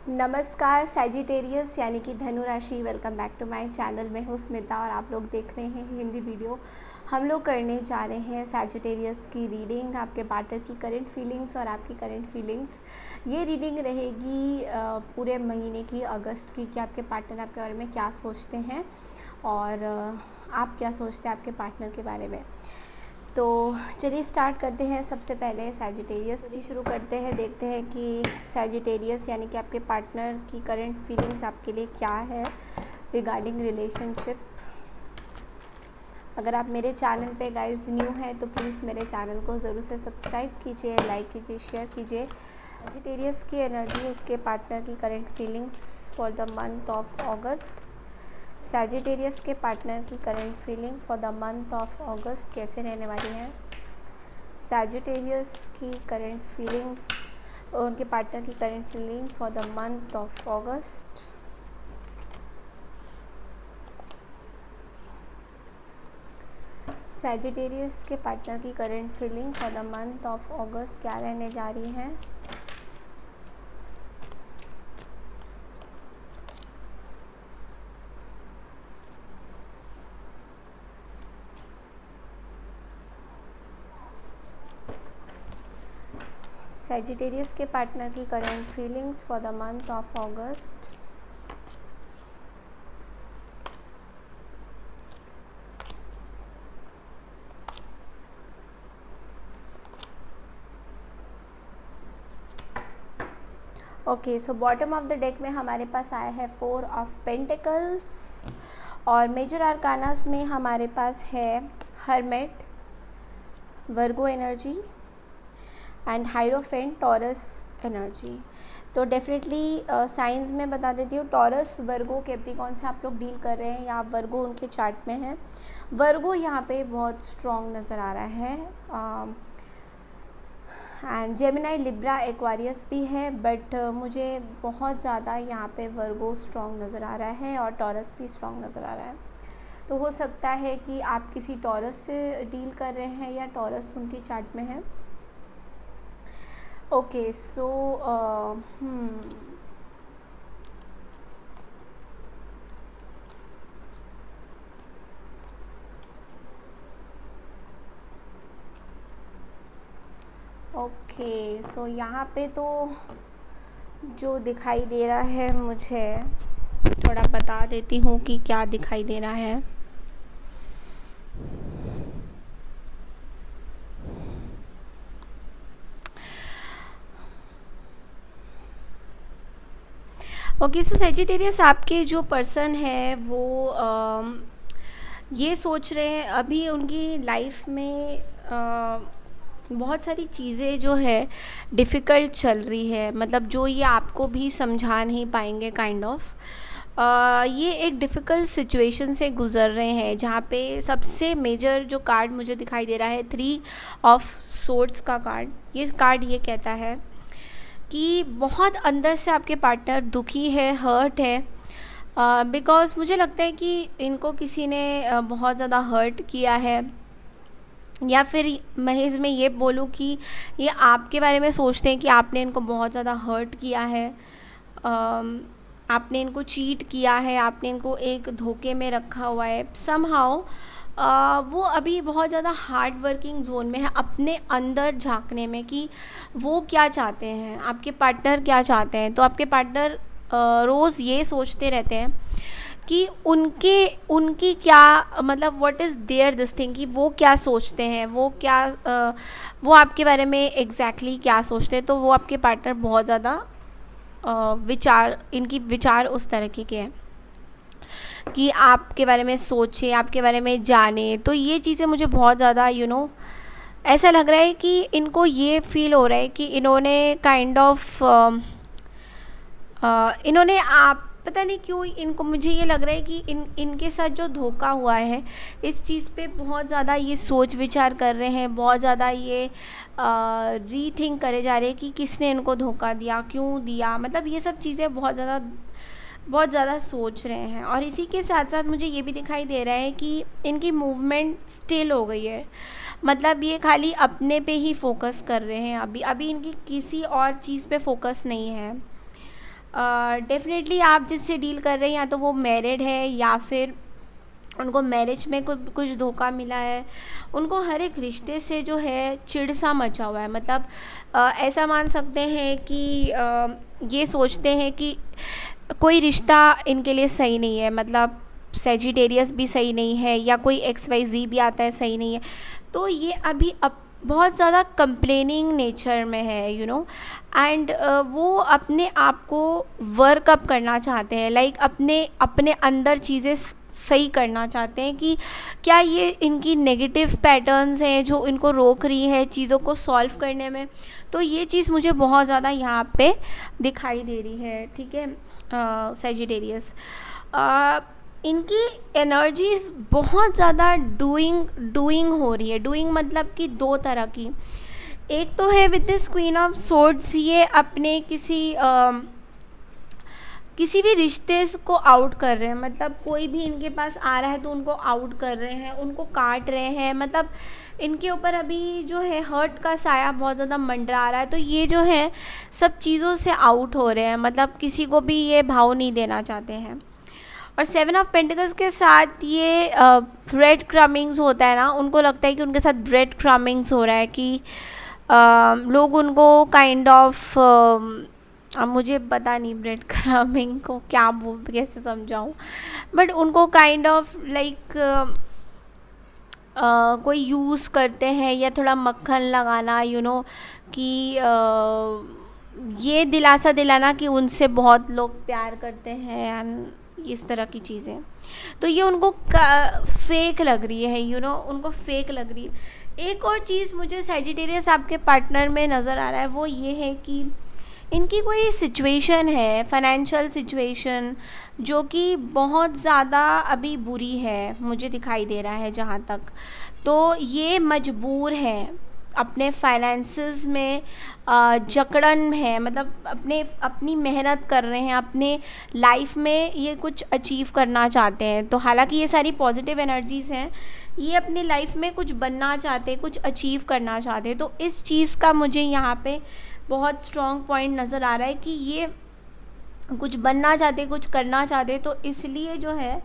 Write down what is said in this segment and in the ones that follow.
नमस्कार सैजिटेरियस यानी कि धनु राशि। Welcome back to my channel. मैं हूँ स्मिता और आप लोग देख रहे हैं हिंदी वीडियो। हम लोग करने जा रहे हैं सैजिटेरियस की रीडिंग, आपके पार्टनर की करंट फीलिंग्स और आपकी करंट फीलिंग्स। ये रीडिंग रहेगी पूरे महीने की, अगस्त की, कि आपके पार्टनर आपके बारे में क्या सोचते हैं और आप क्या सोचते हैं आपके पार्टनर के बारे में। तो चलिए स्टार्ट करते हैं। सबसे पहले सैजिटेरियस की शुरू करते हैं। देखते हैं कि सैजिटेरियस यानी कि आपके पार्टनर की करंट फीलिंग्स आपके लिए क्या है रिगार्डिंग रिलेशनशिप। अगर आप मेरे चैनल पे गाइस न्यू हैं तो प्लीज़ मेरे चैनल को ज़रूर से सब्सक्राइब कीजिए, लाइक कीजिए, शेयर कीजिए। सैजिटेरियस की एनर्जी, उसके पार्टनर की current feelings for the month of August. Sagittarius के पार्टनर की current feeling for the month of अगस्त कैसे रहने वाली है। सैजिटेरियस की करंट फीलिंग और उनके पार्टनर की current feeling for the month of August. Sagittarius के पार्टनर की current feeling for the month of August क्या रहने जा रही है। सैजिटेरियस के पार्टनर की current feelings for the month of August. Okay, so bottom of the deck में हमारे पास आया है 4 ऑफ पेंटिकल्स और मेजर आर्कानास में हमारे पास है hermit, Virgo energy and hierophant, Taurus energy. तो डेफिनेटली साइंस में बता देती हूँ, टॉरस, वर्गो, कैप्रिकॉन से आप लोग डील कर रहे हैं या आप वर्गो उनके चार्ट में हैं। वर्गो यहाँ पे बहुत स्ट्रॉन्ग नज़र आ रहा है एंड जेमिनाई, लिब्रा, एक्वारियस भी है, बट मुझे बहुत ज़्यादा यहाँ पे वर्गो स्ट्रॉन्ग नज़र आ रहा है और टॉरस भी स्ट्रॉन्ग नज़र आ रहा है। तो हो सकता है कि आप किसी टॉरस से डील कर रहे हैं या टॉरस उनकी चार्ट में है। ओके, सो ओके, सो यहाँ पे तो जो दिखाई दे रहा है, मुझे थोड़ा बता देती हूँ कि क्या दिखाई दे रहा है। ओके, सो सैजिटेरियस आपके जो पर्सन है वो ये सोच रहे हैं अभी उनकी लाइफ में बहुत सारी चीज़ें जो है डिफ़िकल्ट चल रही है, मतलब जो ये आपको भी समझा नहीं पाएंगे काइंड ऑफ। ये एक डिफ़िकल्ट सिचुएशन से गुज़र रहे हैं जहाँ पे सबसे मेजर जो कार्ड मुझे दिखाई दे रहा है 3 ऑफ सोर्ड्स का कार्ड। ये कार्ड ये कहता है कि बहुत अंदर से आपके पार्टनर दुखी है, हर्ट है, बिकॉज़ मुझे लगता है कि इनको किसी ने बहुत ज़्यादा हर्ट किया है, या फिर महज मैं ये बोलूँ कि ये आपके बारे में सोचते हैं कि आपने इनको बहुत ज़्यादा हर्ट किया है, आपने इनको चीट किया है, आपने इनको एक धोखे में रखा हुआ है समहाउ। वो अभी बहुत ज़्यादा हार्ड वर्किंग जोन में है, अपने अंदर झांकने में कि वो क्या चाहते हैं, आपके पार्टनर क्या चाहते हैं। तो आपके पार्टनर रोज़ ये सोचते रहते हैं कि उनकी क्या, मतलब what is there this thing, कि वो क्या सोचते हैं, वो क्या वो आपके बारे में एग्जैक्टली क्या सोचते हैं। तो वो आपके पार्टनर बहुत ज़्यादा इनकी विचार उस तरीके के हैं कि आपके बारे में सोचे, आपके बारे में जाने। तो ये चीज़ें मुझे बहुत ज़्यादा ऐसा लग रहा है कि इनको ये फील हो रहा है कि इन्होंने काइंड ऑफ इन्होंने आप पता नहीं क्यों इनको, मुझे ये लग रहा है कि इनके साथ जो धोखा हुआ है इस चीज़ पे बहुत ज़्यादा ये सोच विचार कर रहे हैं, बहुत ज़्यादा ये रीथिंक करे जा रहे हैं कि किसने इनको धोखा दिया, क्यों दिया, मतलब ये सब चीज़ें बहुत ज़्यादा सोच रहे हैं। और इसी के साथ साथ मुझे ये भी दिखाई दे रहा है कि इनकी मूवमेंट स्टिल हो गई है, मतलब ये खाली अपने पे ही फोकस कर रहे हैं, अभी इनकी किसी और चीज़ पे फोकस नहीं है। डेफिनेटली आप जिससे डील कर रहे हैं या तो वो मैरिड है या फिर उनको मैरिज में कुछ धोखा मिला है। उनको हर एक रिश्ते से जो है चिढ़ सा मचा हुआ है। मतलब ऐसा मान सकते हैं कि ये सोचते हैं कि कोई रिश्ता इनके लिए सही नहीं है। मतलब सेजिटेरियस भी सही नहीं है या कोई XYZ भी आता है सही नहीं है। तो ये अभी बहुत ज़्यादा कंप्लेनिंग नेचर में है एंड वो अपने आप को वर्कअप करना चाहते हैं। लाइक अपने अंदर चीज़ें सही करना चाहते हैं कि क्या ये इनकी नेगेटिव पैटर्न्स हैं जो इनको रोक रही है चीज़ों को सॉल्व करने में। तो ये चीज़ मुझे बहुत ज़्यादा यहाँ पे दिखाई दे रही है। ठीक है सेजिटेरियस, इनकी एनर्जीज बहुत ज़्यादा डूइंग हो रही है। डूइंग मतलब कि दो तरह की, एक तो है with this queen of swords, ये अपने किसी भी रिश्ते को आउट कर रहे हैं। मतलब कोई भी इनके पास आ रहा है तो उनको आउट कर रहे हैं, उनको काट रहे हैं। मतलब इनके ऊपर अभी जो है हर्ट का साया बहुत ज़्यादा मंडरा रहा है। तो ये जो है सब चीज़ों से आउट हो रहे हैं। मतलब किसी को भी ये भाव नहीं देना चाहते हैं। और 7 ऑफ पेंटिकल्स के साथ ये ब्रेड क्रमिंग्स होता है ना, उनको लगता है कि उनके साथ ब्रेड क्रमिंग्स हो रहा है कि लोग उनको काइंड ऑफ अब मुझे पता नहीं ब्रेड क्रमिंग को क्या कैसे समझाऊँ, बट उनको काइंड ऑफ लाइक कोई यूज़ करते हैं या थोड़ा मक्खन लगाना कि ये दिलासा दिलाना कि उनसे बहुत लोग प्यार करते हैं एंड इस तरह की चीज़ें। तो ये उनको फेक लग रही है उनको फेक लग रही है। एक और चीज़ मुझे सैजिटेरियस आपके पार्टनर में नज़र आ रहा है, वो ये है कि इनकी कोई सिचुएशन है, फाइनेंशियल सिचुएशन, जो कि बहुत ज़्यादा अभी बुरी है मुझे दिखाई दे रहा है जहाँ तक। तो ये मजबूर है, अपने फाइनेंसेस में जकड़न है। मतलब अपनी मेहनत कर रहे हैं, अपने लाइफ में ये कुछ अचीव करना चाहते हैं। तो हालांकि ये सारी पॉजिटिव एनर्जीज़ हैं, ये अपनी लाइफ में कुछ बनना चाहते हैं, कुछ अचीव करना चाहते हैं। तो इस चीज़ का मुझे यहाँ पे बहुत स्ट्रॉन्ग पॉइंट नज़र आ रहा है कि ये कुछ बनना चाहते, कुछ करना चाहते। तो इसलिए जो है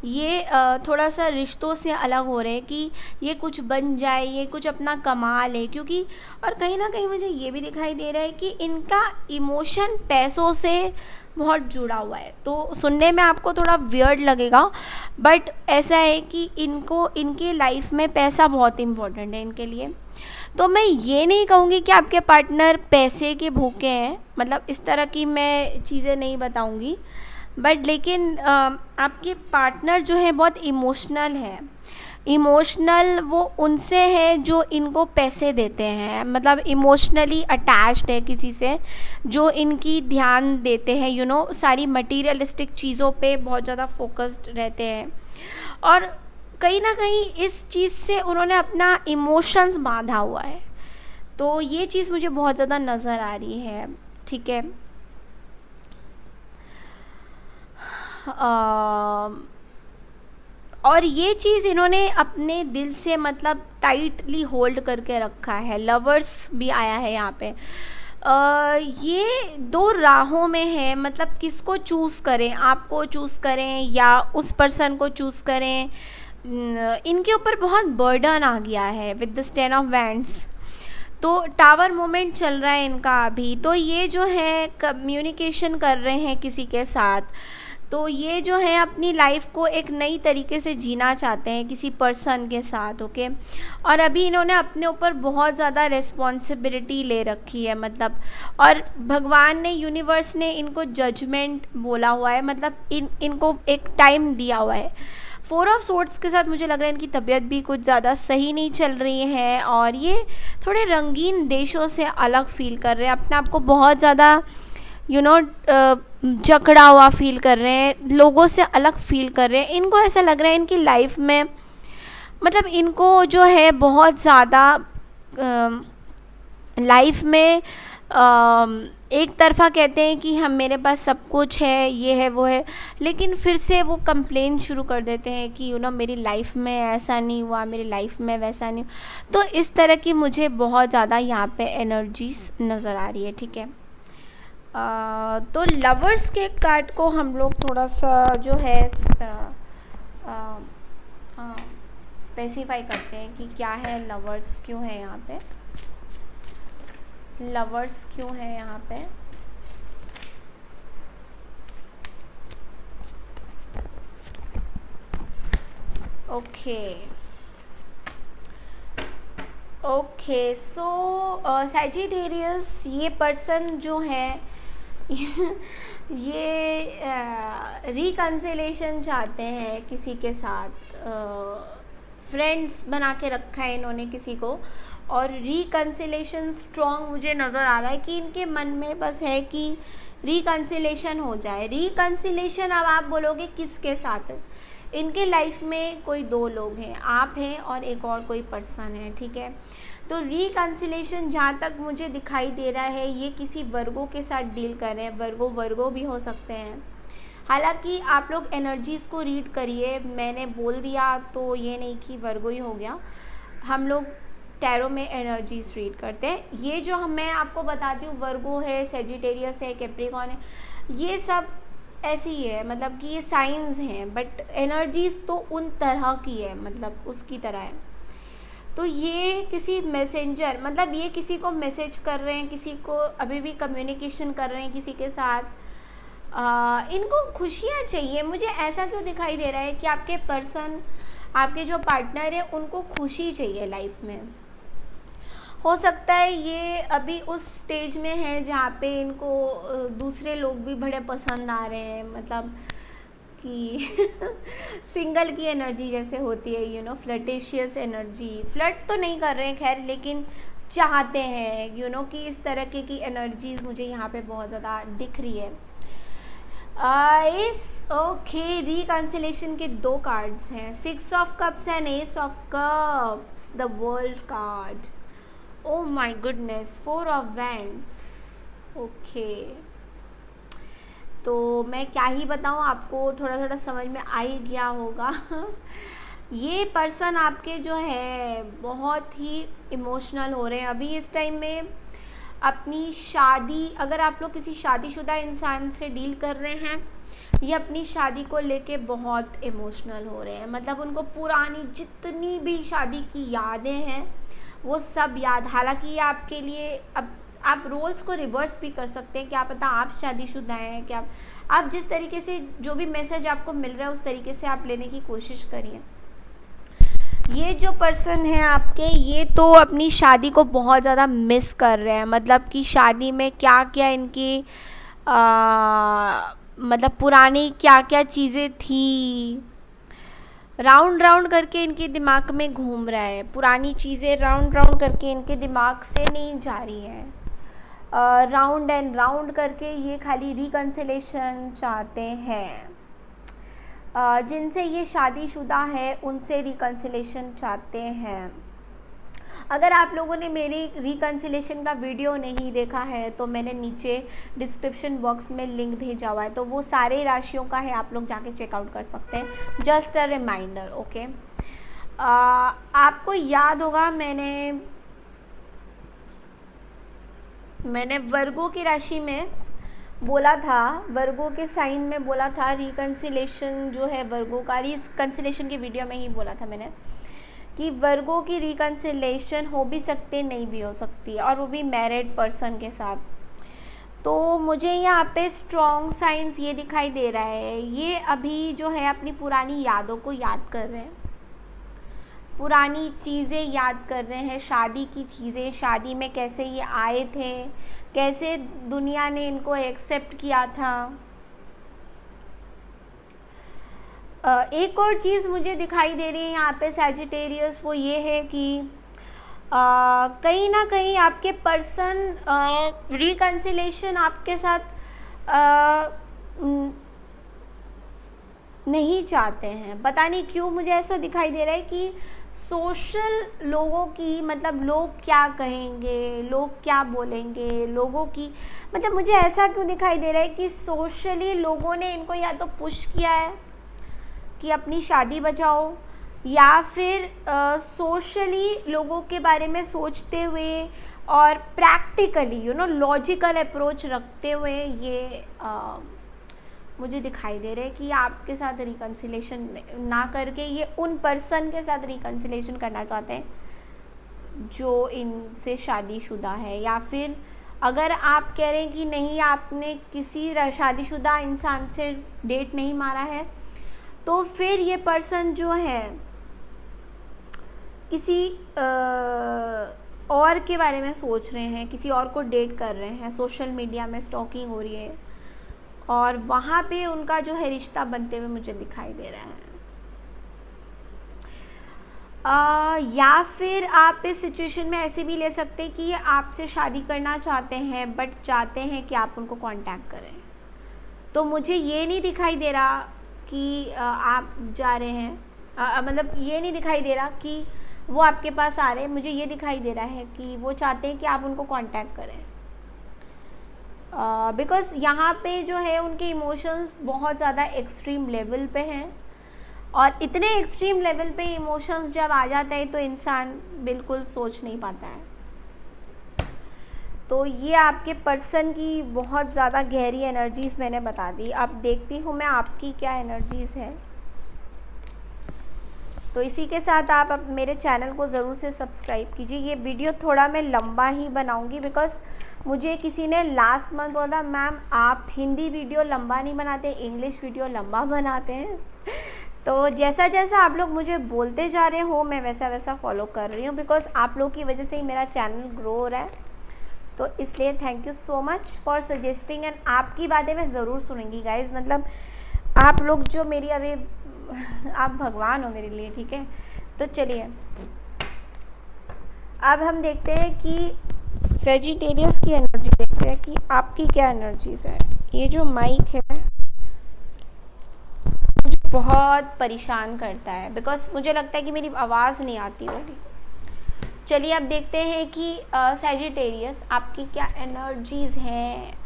ये थोड़ा सा रिश्तों से अलग हो रहे हैं कि ये कुछ बन जाए, ये कुछ अपना कमा ले। क्योंकि और कहीं ना कहीं मुझे ये भी दिखाई दे रहा है कि इनका इमोशन पैसों से बहुत जुड़ा हुआ है। तो सुनने में आपको थोड़ा वियर्ड लगेगा, बट ऐसा है कि इनके लाइफ में पैसा बहुत इम्पोर्टेंट है इनके लिए। तो मैं ये नहीं कहूँगी कि आपके पार्टनर पैसे के भूखे हैं, मतलब इस तरह की मैं चीज़ें नहीं बताऊँगी, बट लेकिन आपके पार्टनर जो है बहुत इमोशनल है। इमोशनल वो उनसे है जो इनको पैसे देते हैं। मतलब इमोशनली अटैच्ड है किसी से जो इनकी ध्यान देते हैं सारी मटीरियलिस्टिक चीज़ों पे बहुत ज़्यादा फोकस्ड रहते हैं। और कहीं ना कहीं इस चीज़ से उन्होंने अपना इमोशंस बांधा हुआ है। तो ये चीज़ मुझे बहुत ज़्यादा नज़र आ रही है। ठीक है, और ये चीज़ इन्होंने अपने दिल से मतलब टाइटली होल्ड करके रखा है। लवर्स भी आया है यहाँ पे। ये दो राहों में है, मतलब किसको चूज़ करें, आपको चूज़ करें या उस पर्सन को चूज़ करें। इनके ऊपर बहुत बर्डन आ गया है विद द 10 ऑफ वैंड्स। तो टावर मोमेंट चल रहा है इनका अभी। तो ये जो है कम्युनिकेशन कर रहे हैं किसी के साथ। तो ये जो है अपनी लाइफ को एक नई तरीके से जीना चाहते हैं किसी पर्सन के साथ। ओके, और अभी इन्होंने अपने ऊपर बहुत ज़्यादा रिस्पॉन्सिबिलिटी ले रखी है। मतलब और भगवान ने, यूनिवर्स ने इनको जजमेंट बोला हुआ है। मतलब इनको एक टाइम दिया हुआ है। 4 ऑफ सोर्ड्स के साथ मुझे लग रहा है इनकी तबीयत भी कुछ ज़्यादा सही नहीं चल रही है और ये थोड़े रंगीन देशों से अलग फील कर रहे हैं, अपने आप को बहुत ज़्यादा जकड़ा हुआ फील कर रहे हैं, लोगों से अलग फील कर रहे हैं। इनको ऐसा लग रहा है इनकी लाइफ में, मतलब इनको जो है बहुत ज़्यादा लाइफ में एक तरफा कहते हैं कि हम, मेरे पास सब कुछ है, ये है वो है, लेकिन फिर से वो कंप्लेन शुरू कर देते हैं कि मेरी लाइफ में ऐसा नहीं हुआ, मेरी लाइफ में वैसा नहीं हुआ। तो इस तरह की मुझे बहुत ज़्यादा यहाँ पे एनर्जीज नज़र आ रही है। ठीक है, तो लवर्स के कार्ड को हम लोग थोड़ा सा जो है स्पेसिफाई करते हैं कि क्या है लवर्स, क्यों है यहाँ पे लवर्स, क्यों है यहाँ पे। ओके सो सैजिटेरियस, ये पर्सन जो है ये रिकन्सिलेशन चाहते हैं किसी के साथ, फ्रेंड्स बना के रखा है इन्होंने किसी को, और रिकन्सिलेशन स्ट्रॉन्ग मुझे नज़र आ रहा है कि इनके मन में बस है कि रिकन्सिलेशन हो जाए। रिकन्सिलेशन, अब आप बोलोगे किसके साथ है? इनके लाइफ में कोई दो लोग हैं, आप हैं और एक और कोई पर्सन है, ठीक है। तो रिकन्सिलेशन जहाँ तक मुझे दिखाई दे रहा है ये किसी वर्गो के साथ डील कर रहे हैं। वर्गो भी हो सकते हैं। हालांकि आप लोग एनर्जीज़ को रीड करिए, मैंने बोल दिया तो ये नहीं कि वर्गो ही हो गया। हम लोग टैरो में एनर्जीज रीड करते हैं। ये जो मैं आपको बताती हूँ वर्गो है, सेजिटेरियस है, कैप्रिकॉर्न है, ये सब ऐसे ही है, मतलब कि ये साइंस हैं, बट एनर्जीज तो उन तरह की है, मतलब उसकी तरह है। तो ये किसी मैसेंजर, मतलब ये किसी को मैसेज कर रहे हैं, किसी को अभी भी कम्युनिकेशन कर रहे हैं किसी के साथ। इनको खुशियाँ चाहिए। मुझे ऐसा क्यों दिखाई दे रहा है कि आपके पर्सन, आपके जो पार्टनर है, उनको खुशी चाहिए लाइफ में। हो सकता है ये अभी उस स्टेज में है जहाँ पे इनको दूसरे लोग भी बड़े पसंद आ रहे हैं, मतलब कि सिंगल की एनर्जी जैसे होती है, you know, flirtatious energy. Flirt तो नहीं कर रहे हैं खैर, लेकिन चाहते हैं, यू नो, कि इस तरह की एनर्जीज मुझे यहाँ पे बहुत ज़्यादा दिख रही है। ओके, रिकन्सिलेशन के दो कार्ड्स हैं, 6 of cups and S of cups, the world card. Oh my goodness, 4 of wands. Okay, तो मैं क्या ही बताऊँ आपको, थोड़ा थोड़ा समझ में आ ही गया होगा। ये पर्सन आपके जो है बहुत ही इमोशनल हो रहे हैं अभी इस टाइम में। अपनी शादी, अगर आप लोग किसी शादीशुदा इंसान से डील कर रहे हैं, ये अपनी शादी को लेके बहुत इमोशनल हो रहे हैं। मतलब उनको पुरानी जितनी भी शादी की यादें हैं वो सब याद। हालांकि ये आपके लिए, अब आप रोल्स को रिवर्स भी कर सकते हैं, क्या पता आप शादीशुदा हैं, क्या आप जिस तरीके से जो भी मैसेज आपको मिल रहा है उस तरीके से आप लेने की कोशिश करिए। ये जो पर्सन है आपके, ये तो अपनी शादी को बहुत ज़्यादा मिस कर रहे हैं। मतलब कि शादी में क्या क्या इनकी मतलब पुरानी क्या क्या चीज़ें थी, राउंड राउंड करके इनके दिमाग में घूम रहा है। पुरानी चीज़ें राउंड राउंड करके इनके दिमाग से नहीं जा रही हैं। राउंड एंड राउंड करके ये खाली रिकन्सिलेशन चाहते हैं। जिनसे ये शादीशुदा है उनसे रिकन्सिलेशन चाहते हैं। अगर आप लोगों ने मेरी रिकन्सिलेशन का वीडियो नहीं देखा है तो मैंने नीचे डिस्क्रिप्शन बॉक्स में लिंक भेजा हुआ है, तो वो सारे राशियों का है, आप लोग जाके चेकआउट कर सकते हैं। Just a reminder, okay. आपको याद होगा मैंने वर्गो की राशि में बोला था, वर्गो के साइन में बोला था रिकन्सिलेशन जो है वर्गो का, रिकन्सिलेशन की वीडियो में ही बोला था मैंने कि वर्गो की रिकन्सिलेशन हो भी सकती, नहीं भी हो सकती, और वो भी मैरिड पर्सन के साथ। तो मुझे यहाँ पे स्ट्रॉन्ग साइंस ये दिखाई दे रहा है, ये अभी जो है अपनी पुरानी यादों को याद कर रहे हैं, पुरानी चीज़ें याद कर रहे हैं, शादी की चीज़ें, शादी में कैसे ये आए थे, कैसे दुनिया ने इनको एक्सेप्ट किया था। एक और चीज़ मुझे दिखाई दे रही है यहाँ पे सैजिटेरियस, वो ये है कि कहीं ना कहीं आपके पर्सन रिकन्सिलेशन आपके साथ नहीं चाहते हैं। पता नहीं क्यों मुझे ऐसा दिखाई दे रहा है कि सोशल लोगों की, मतलब लोग क्या कहेंगे, लोग क्या बोलेंगे, लोगों की, मतलब मुझे ऐसा क्यों दिखाई दे रहा है कि सोशली लोगों ने इनको या तो पुश किया है कि अपनी शादी बचाओ, या फिर सोशली लोगों के बारे में सोचते हुए और प्रैक्टिकली लॉजिकल अप्रोच रखते हुए ये मुझे दिखाई दे रहा है कि आपके साथ रिकन्सिलेशन ना करके ये उन पर्सन के साथ रिकन्सिलेशन करना चाहते हैं जो इनसे शादीशुदा है, या फिर अगर आप कह रहे हैं कि नहीं आपने किसी शादीशुदा इंसान से डेट नहीं मारा है, तो फिर ये पर्सन जो है किसी और के बारे में सोच रहे हैं, किसी और को डेट कर रहे हैं, सोशल मीडिया में स्टॉकिंग हो रही है और वहाँ पे उनका जो है रिश्ता बनते हुए मुझे दिखाई दे रहा है। या फिर आप इस सिचुएशन में ऐसे भी ले सकते हैं कि ये आपसे शादी करना चाहते हैं बट चाहते हैं कि आप उनको कांटेक्ट करें। तो मुझे ये नहीं दिखाई दे रहा कि आप जा रहे हैं, मतलब ये नहीं दिखाई दे रहा कि वो आपके पास आ रहे हैं, मुझे ये दिखाई दे रहा है कि वो चाहते हैं कि आप उनको कांटेक्ट करें। बिकॉज़ यहाँ पे जो है उनके इमोशंस बहुत ज़्यादा एक्सट्रीम लेवल पे हैं, और इतने एक्सट्रीम लेवल पे इमोशंस जब आ जाता है तो इंसान बिल्कुल सोच नहीं पाता है। तो ये आपके पर्सन की बहुत ज़्यादा गहरी एनर्जीज़ मैंने बता दी। अब देखती हूँ मैं आपकी क्या एनर्जीज़ है। तो इसी के साथ आप अब मेरे चैनल को ज़रूर से सब्सक्राइब कीजिए। ये वीडियो थोड़ा मैं लंबा ही बनाऊंगी बिकॉज़ मुझे किसी ने लास्ट मंथ बोला मैम आप हिंदी वीडियो लंबा नहीं बनाते, इंग्लिश वीडियो लंबा बनाते हैं। तो जैसा जैसा आप लोग मुझे बोलते जा रहे हो मैं वैसा वैसा फॉलो कर रही हूँ, बिकॉज़ आप लोग की वजह से ही मेरा चैनल ग्रो हो रहा है। तो इसलिए thank you so much for suggesting, and आपकी बातें मैं ज़रूर सुनूंगी गाइज़। मतलब आप लोग जो मेरी अभी आप भगवान हो मेरे लिए, ठीक है। तो चलिए अब हम देखते हैं कि सेजिटेरियस की एनर्जी देखते हैं कि आपकी क्या एनर्जीज है। ये जो माइक है मुझे बहुत परेशान करता है बिकॉज मुझे लगता है कि मेरी आवाज़ नहीं आती होगी। चलिए अब देखते हैं कि सेजिटेरियस आपकी क्या एनर्जीज हैं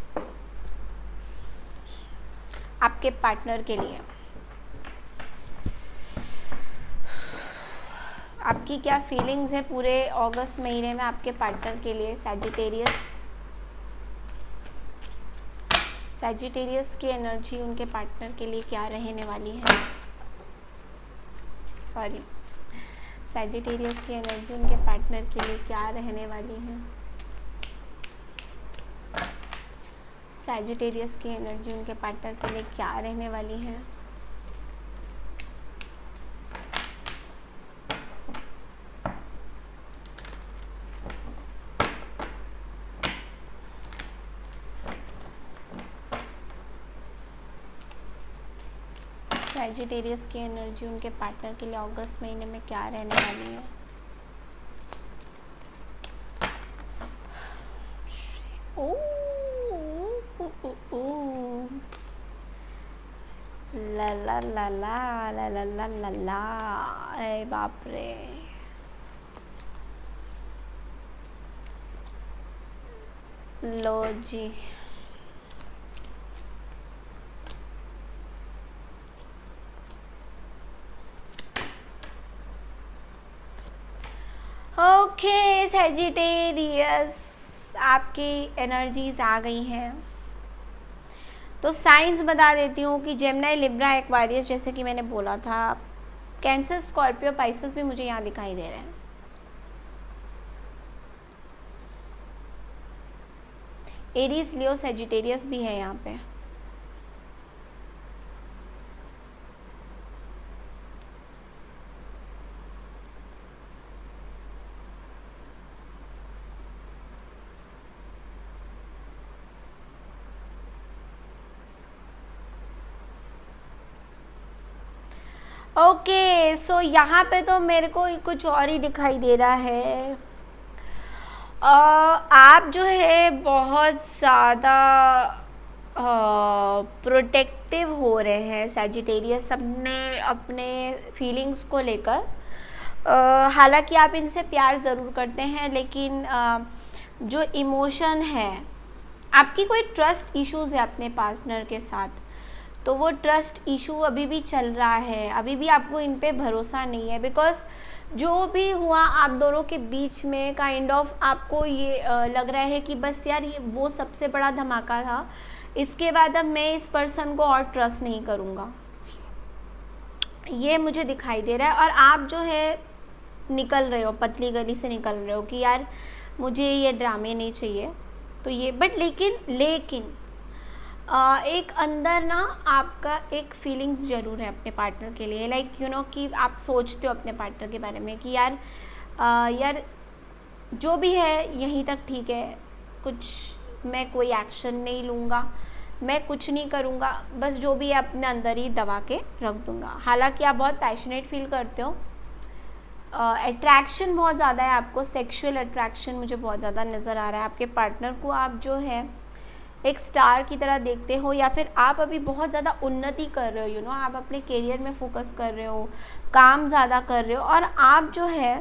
आपके पार्टनर के लिए। आपकी क्या फीलिंग्स है पूरे अगस्त महीने में आपके पार्टनर के लिए सैजिटेरियस की एनर्जी उनके पार्टनर के लिए क्या रहने वाली है। सैजिटेरियस की एनर्जी उनके पार्टनर के लिए क्या रहने वाली है। सैजिटेरियस की एनर्जी उनके पार्टनर के लिए क्या रहने वाली है। सैजिटेरियस की एनर्जी उनके पार्टनर के लिए अगस्त महीने में क्या रहने वाली है। ला ला ला ला ला ला ला ला ला, ए बाप रे। लो जी ओके सैजिटेरियस आपकी एनर्जीज आ गई हैं। तो साइंस बता देती हूँ कि जेमिनी, लिब्रा, एक्वारियस जैसे कि मैंने बोला था, कैंसर, स्कॉर्पियो, पाइसेस भी मुझे यहाँ दिखाई दे रहे हैं। एरीज, लियो, सैजिटेरियस भी है यहाँ पे। ओके सो यहाँ पे तो मेरे को कुछ और ही दिखाई दे रहा है। आप जो है बहुत ज़्यादा प्रोटेक्टिव हो रहे हैं सैजिटेरियस अपने फीलिंग्स को लेकर। हालांकि आप इनसे प्यार ज़रूर करते हैं लेकिन जो इमोशन है, आपकी कोई ट्रस्ट इश्यूज़ है अपने पार्टनर के साथ, तो वो ट्रस्ट इशू अभी भी चल रहा है, अभी भी आपको इन पे भरोसा नहीं है। बिकॉज़ जो भी हुआ आप दोनों के बीच में काइंड ऑफ आपको ये लग रहा है कि बस यार ये वो सबसे बड़ा धमाका था, इसके बाद अब मैं इस पर्सन को और ट्रस्ट नहीं करूँगा, ये मुझे दिखाई दे रहा है। और आप जो है निकल रहे हो, पतली गली से निकल रहे हो कि यार मुझे ये ड्रामे नहीं चाहिए। तो ये बट लेकिन एक अंदर ना आपका एक फीलिंग्स ज़रूर है अपने पार्टनर के लिए, लाइक यू नो कि आप सोचते हो अपने पार्टनर के बारे में कि यार जो भी है यहीं तक ठीक है, कुछ मैं कोई एक्शन नहीं लूँगा, मैं कुछ नहीं करूँगा, बस जो भी है अपने अंदर ही दबा के रख दूँगा। हालांकि आप बहुत पैशनेट फील करते हो, अट्रैक्शन बहुत ज़्यादा है आपको, सेक्सुअल अट्रैक्शन मुझे बहुत ज़्यादा नज़र आ रहा है। आपके पार्टनर को आप जो है एक स्टार की तरह देखते हो, या फिर आप अभी बहुत ज़्यादा उन्नति कर रहे हो, यू नो आप अपने करियर में फोकस कर रहे हो, काम ज़्यादा कर रहे हो, और आप जो है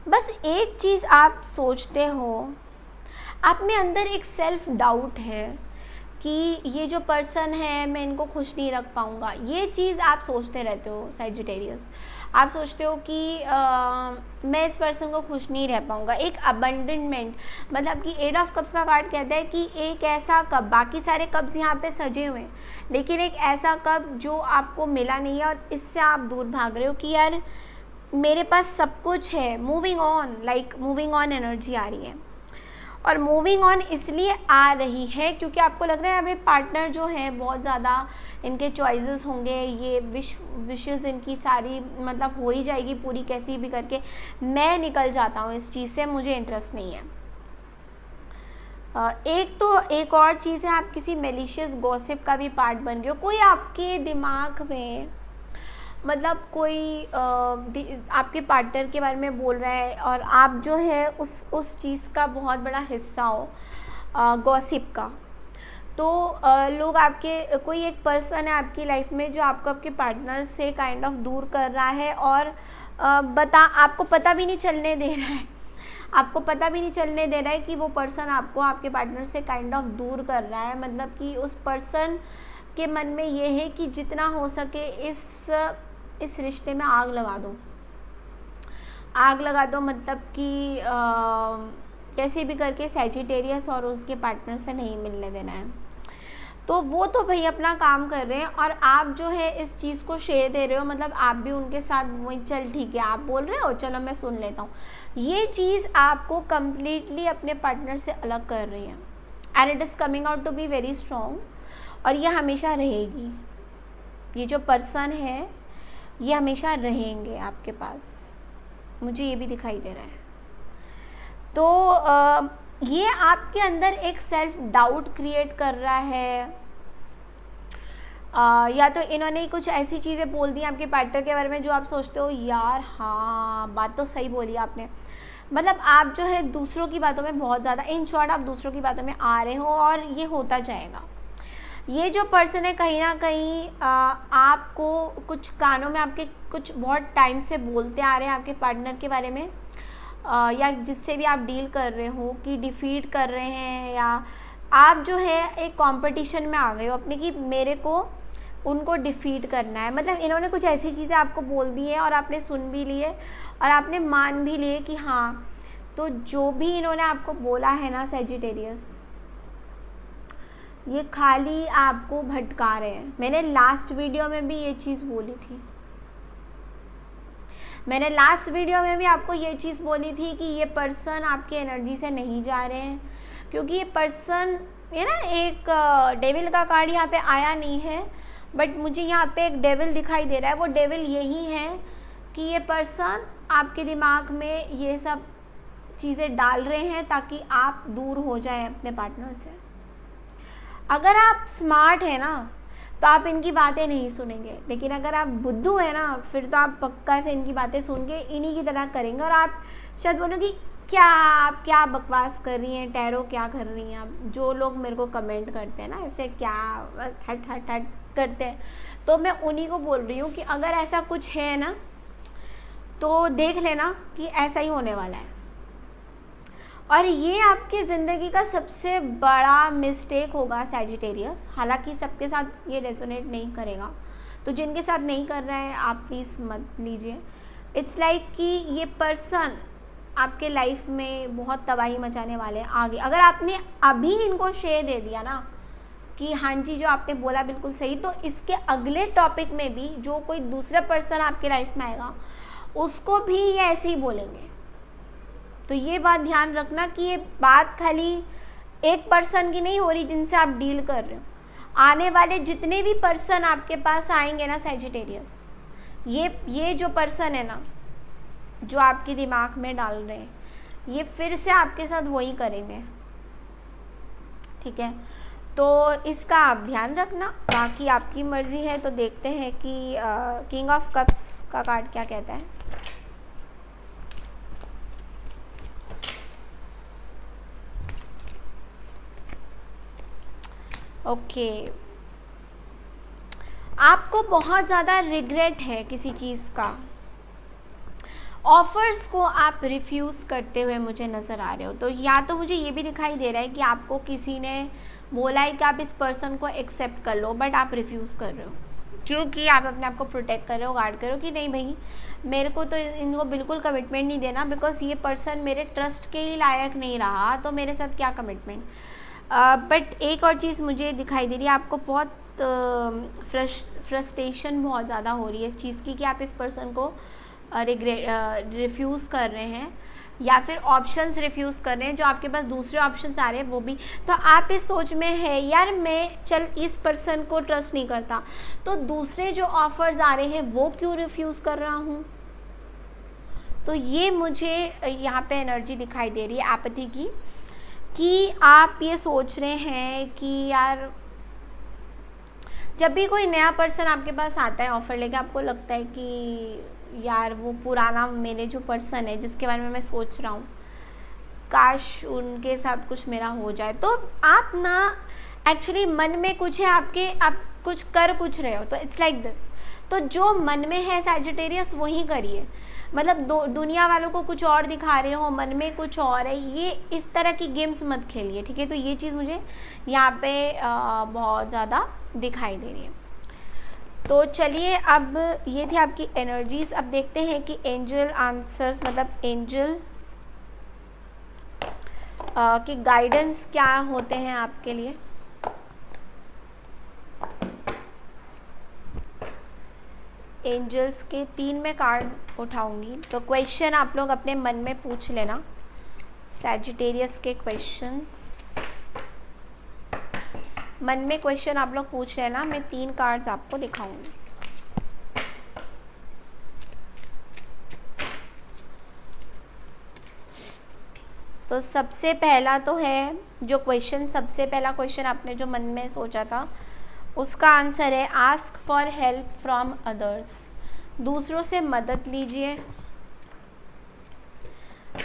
बस एक चीज़ आप सोचते हो, आप में अंदर एक सेल्फ डाउट है कि ये जो पर्सन है मैं इनको खुश नहीं रख पाऊँगा, ये चीज़ आप सोचते रहते हो सैजिटेरियस। आप सोचते हो कि मैं इस पर्सन को खुश नहीं रह पाऊँगा। एक अबंडनमेंट, मतलब कि 8 ऑफ कप्स का कार्ड कहता है कि एक ऐसा कप, बाकी सारे कप्स यहाँ पे सजे हुए हैं, लेकिन एक ऐसा कप जो आपको मिला नहीं है और इससे आप दूर भाग रहे हो कि यार मेरे पास सब कुछ है, moving on, like moving on energy आ रही है। और मूविंग ऑन इसलिए आ रही है क्योंकि आपको लग रहा है अपने पार्टनर जो है बहुत ज़्यादा इनके चॉइसेस होंगे, ये विशेस इनकी सारी मतलब हो ही जाएगी पूरी कैसी भी करके, मैं निकल जाता हूँ इस चीज़ से, मुझे इंटरेस्ट नहीं है। एक और चीज़ है, आप किसी मेलिशियस गॉसिप का भी पार्ट बन गए हो। कोई आपके दिमाग में मतलब कोई आपके पार्टनर के बारे में बोल रहा है और आप जो है उस चीज़ का बहुत बड़ा हिस्सा हो, गॉसिप का। तो लोग आपके, कोई एक पर्सन है आपकी लाइफ में जो आपको आपके पार्टनर से काइंड ऑफ दूर कर रहा है, और आपको पता भी नहीं चलने दे रहा है, आपको पता भी नहीं चलने दे रहा है कि वो पर्सन आपको आपके पार्टनर से काइंड ऑफ दूर कर रहा है। मतलब कि उस पर्सन के मन में ये है कि जितना हो सके इस रिश्ते में आग लगा दो, मतलब कि कैसे भी करके सैजिटेरियस और उसके पार्टनर से नहीं मिलने देना है। तो वो तो भाई अपना काम कर रहे हैं और आप जो है इस चीज़ को शेयर दे रहे हो, मतलब आप भी उनके साथ वही, चल ठीक है आप बोल रहे हो, चलो मैं सुन लेता हूँ। ये चीज़ आपको कम्प्लीटली अपने पार्टनर से अलग कर रही है, and it is coming out to be very strong, और ये हमेशा रहेगी। ये जो पर्सन है ये हमेशा रहेंगे आपके पास, मुझे ये भी दिखाई दे रहा है। तो ये आपके अंदर एक सेल्फ डाउट क्रिएट कर रहा है, या तो इन्होंने कुछ ऐसी चीज़ें बोल दी आपके पार्टनर के बारे में जो आप सोचते हो यार हाँ बात तो सही बोली आपने। मतलब आप जो है दूसरों की बातों में बहुत ज़्यादा, इन शॉर्ट आप दूसरों की बातों में आ रहे हो, और ये होता जाएगा। ये जो पर्सन है कहीं ना कहीं आपको कुछ कानों में आपके कुछ बहुत टाइम से बोलते आ रहे हैं आपके पार्टनर के बारे में, या जिससे भी आप डील कर रहे हो कि डिफीट कर रहे हैं, या आप जो है एक कंपटीशन में आ गए हो अपने कि मेरे को उनको डिफीट करना है। मतलब इन्होंने कुछ ऐसी चीज़ें आपको बोल दी है और आपने सुन भी लिए और आपने मान भी लिए कि हाँ, तो जो भी इन्होंने आपको बोला है ना सैजिटेरियस, ये खाली आपको भटका रहे हैं। मैंने लास्ट वीडियो में भी ये चीज़ बोली थी, मैंने लास्ट वीडियो में भी आपको ये चीज़ बोली थी कि ये पर्सन आपके एनर्जी से नहीं जा रहे हैं, क्योंकि ये पर्सन, ये ना एक डेविल का कार्ड यहाँ पे आया नहीं है, बट मुझे यहाँ पे एक डेविल दिखाई दे रहा है। वो डेविल यही है कि ये पर्सन आपके दिमाग में ये सब चीज़ें डाल रहे हैं ताकि आप दूर हो जाएं अपने पार्टनर से। अगर आप स्मार्ट है ना तो आप इनकी बातें नहीं सुनेंगे, लेकिन अगर आप बुद्धू है ना फिर तो आप पक्का से इनकी बातें सुन के इन्हीं की तरह करेंगे, और आप शायद बोलोगे क्या आप क्या बकवास कर रही हैं, टैरो क्या कर रही हैं आप। जो लोग मेरे को कमेंट करते हैं ना ऐसे क्या हट हट हट करते हैं, तो मैं उन्हीं को बोल रही हूँ कि अगर ऐसा कुछ है ना तो देख लेना कि ऐसा ही होने वाला है। और ये आपकी ज़िंदगी का सबसे बड़ा मिस्टेक होगा सैजिटेरियस। हालांकि सबके साथ ये रेजोनेट नहीं करेगा, तो जिनके साथ नहीं कर रहा है आप प्लीज़ मत लीजिए। इट्स लाइक कि ये पर्सन आपके लाइफ में बहुत तबाही मचाने वाले हैं आगे। अगर आपने अभी इनको शेयर दे दिया ना कि हाँ जी जो आपने बोला बिल्कुल सही, तो इसके अगले टॉपिक में भी जो कोई दूसरा पर्सन आपके लाइफ में आएगा उसको भी ये ऐसे ही बोलेंगे। तो ये बात ध्यान रखना कि ये बात खाली एक पर्सन की नहीं हो रही जिनसे आप डील कर रहे हो। आने वाले जितने भी पर्सन आपके पास आएंगे ना सैजिटेरियस, ये जो पर्सन है ना जो आपके दिमाग में डाल रहे हैं, ये फिर से आपके साथ वही करेंगे, ठीक है। तो इसका आप ध्यान रखना, बाकी आपकी मर्ज़ी है। तो देखते हैं कि किंग ऑफ कप्स का कार्ड क्या कहता है। ओके, आपको बहुत ज़्यादा रिग्रेट है किसी चीज़ का। ऑफ़र्स को आप रिफ्यूज़ करते हुए मुझे नज़र आ रहे हो। तो या तो मुझे ये भी दिखाई दे रहा है कि आपको किसी ने बोला है कि आप इस पर्सन को एक्सेप्ट कर लो, बट आप रिफ्यूज़ कर रहे हो क्योंकि आप अपने आप को प्रोटेक्ट कर रहे हो, गार्ड कर रहे हो कि नहीं भाई मेरे को तो इनको बिल्कुल कमिटमेंट नहीं देना, बिकॉज ये पर्सन मेरे ट्रस्ट के ही लायक नहीं रहा, तो मेरे साथ क्या कमिटमेंट। बट एक और चीज़ मुझे दिखाई दे रही है, आपको बहुत फ्रस्ट्रेशन बहुत ज़्यादा हो रही है इस चीज़ की कि आप इस पर्सन को रिफ्यूज़ कर रहे हैं या फिर ऑप्शंस रिफ्यूज़ कर रहे हैं, जो आपके पास दूसरे ऑप्शंस आ रहे हैं वो भी। तो आप इस सोच में है यार मैं चल इस पर्सन को ट्रस्ट नहीं करता, तो दूसरे जो ऑफ़र्स आ रहे हैं वो क्यों रिफ्यूज़ कर रहा हूँ। तो ये मुझे यहाँ पे एनर्जी दिखाई दे रही है एपैथी की, कि आप ये सोच रहे हैं कि यार जब भी कोई नया पर्सन आपके पास आता है ऑफ़र लेके, आपको लगता है कि यार वो पुराना मेरे जो पर्सन है जिसके बारे में मैं सोच रहा हूँ, काश उनके साथ कुछ मेरा हो जाए। तो आप ना एक्चुअली मन में कुछ है आपके, आप कुछ कर कुछ रहे हो, तो इट्स लाइक दिस। तो जो मन में है सैजिटेरियस वही करिए, मतलब दुनिया वालों को कुछ और दिखा रहे हो, मन में कुछ और है, ये इस तरह की गेम्स मत खेलिए, ठीक है। तो ये चीज़ मुझे यहाँ पे बहुत ज़्यादा दिखाई दे रही है। तो चलिए, अब ये थी आपकी एनर्जीज़। अब देखते हैं कि एंजल आंसर्स, मतलब एंजल के गाइडेंस क्या होते हैं आपके लिए। एंजल्स के 3 में कार्ड उठाऊंगी, तो क्वेश्चन आप लोग अपने मन में पूछ लेना, सैजिटेरियस के क्वेश्चंस मन में क्वेश्चन आप लोग पूछ लेना। मैं 3 कार्ड्स आपको दिखाऊंगी। तो सबसे पहला तो है जो क्वेश्चन, सबसे पहला क्वेश्चन आपने जो मन में सोचा था उसका आंसर है ask for help from others, दूसरों से मदद लीजिए।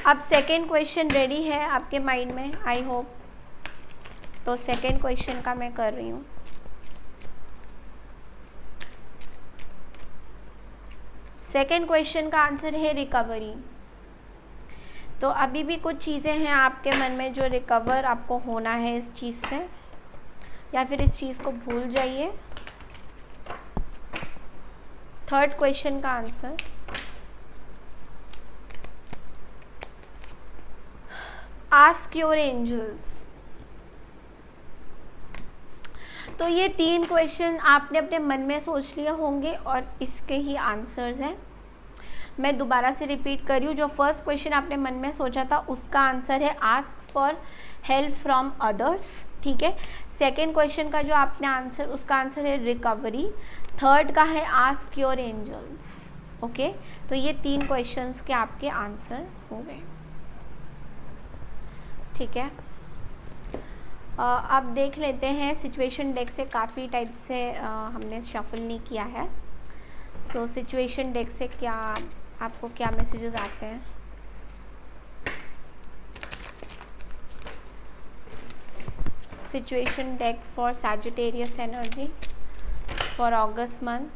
अब सेकेंड क्वेश्चन रेडी है आपके माइंड में, आई होप। तो सेकेंड क्वेश्चन का मैं कर रही हूँ। सेकेंड क्वेश्चन का आंसर है रिकवरी। तो अभी भी कुछ चीज़ें हैं आपके मन में जो रिकवर आपको होना है इस चीज़ से, या फिर इस चीज़ को भूल जाइए। थर्ड क्वेश्चन का आंसर आस्क योर एंजल्स। तो ये 3 क्वेश्चन आपने अपने मन में सोच लिए होंगे और इसके ही आंसर्स हैं। मैं दोबारा से रिपीट कर रही हूँ, जो फर्स्ट क्वेश्चन आपने मन में सोचा था उसका आंसर है ask for help from others, ठीक है। सेकेंड क्वेश्चन का जो आपने आंसर, उसका आंसर है रिकवरी। थर्ड का है आस्क योर एंजल्स, ओके। तो ये 3 क्वेश्चंस के आपके आंसर हो गए, ठीक है। अब देख लेते हैं सिचुएशन डेक से, काफ़ी टाइप से हमने शफल नहीं किया है। सो सिचुएशन डेक से क्या आपको क्या मैसेजेस आते हैं। Situation deck for Sagittarius energy for August month.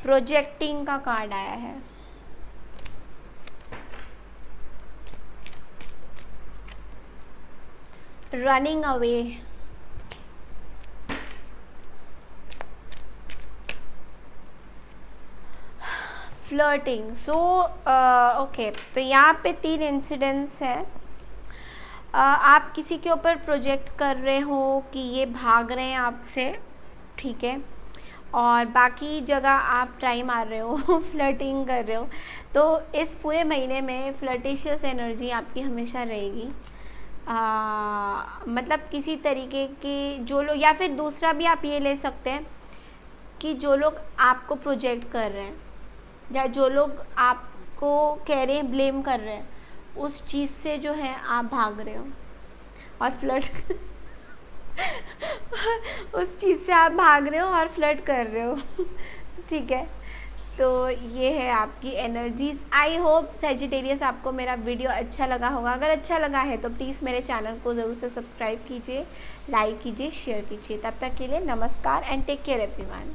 Projecting का कार्ड आया है। Running away, flirting, so okay, तो यहाँ पे 3 इंसिडेंट्स हैं। आप किसी के ऊपर प्रोजेक्ट कर रहे हो कि ये भाग रहे हैं आपसे, ठीक है, और बाकी जगह आप ट्राई मार रहे हो फ्लर्टिंग कर रहे हो, तो इस पूरे महीने में फ्लर्टिशियस एनर्जी आपकी हमेशा रहेगी। मतलब किसी तरीके की जो लोग, या फिर दूसरा भी आप ये ले सकते हैं कि जो लोग आपको प्रोजेक्ट कर रहे हैं या जो लोग आपको कह रहे हैं, ब्लेम कर रहे हैं, उस चीज़ से जो है आप भाग रहे हो और फ्लर्ट उस चीज़ से आप भाग रहे हो और फ्लर्ट कर रहे हो ठीक है, तो ये है आपकी एनर्जीज। आई होप सैजिटेरियस आपको मेरा वीडियो अच्छा लगा होगा। अगर अच्छा लगा है तो प्लीज़ मेरे चैनल को ज़रूर से सब्सक्राइब कीजिए, लाइक कीजिए, शेयर कीजिए। तब तक के लिए नमस्कार एंड टेक केयर एवरीवन।